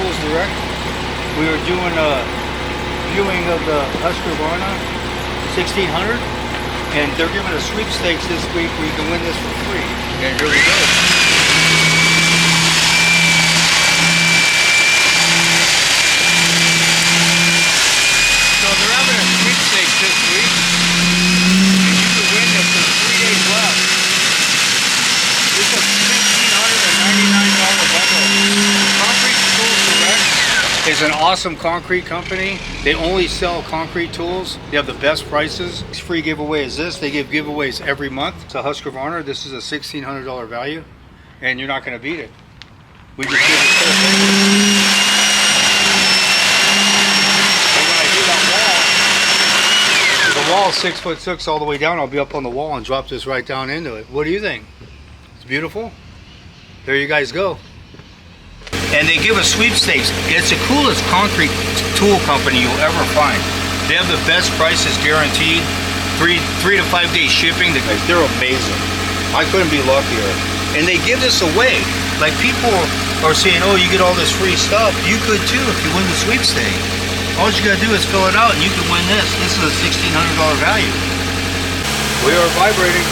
Tools Direct. We were doing a viewing of the Husqvarna 1600, and they're giving us sweepstakes this week where you can win this for free. And here we go. So they're having a sweepstakes this week, and you can win this in 3 days left. It's a $1,699 bundle. Concrete Tools Direct is an awesome concrete company. They only sell concrete tools. They have the best prices. Free giveaway is this. They give giveaways every month. It's a Husqvarna. This is a $1,600 value, and you're not going to beat it. We just give it so the wall is 6'6" all the way down. I'll be up on the wall and drop this right down into it. What do you think? It's beautiful. There you guys go. And they give us sweepstakes. It's the coolest concrete tool company you'll ever find. They have the best prices guaranteed. Three to 5 day shipping. They're amazing. I couldn't be luckier. And they give this away. Like, people are saying, oh, you get all this free stuff. You could too if you win the sweepstake. All you gotta do is fill it out and you can win this. This is a $1,600 value. We are vibrating.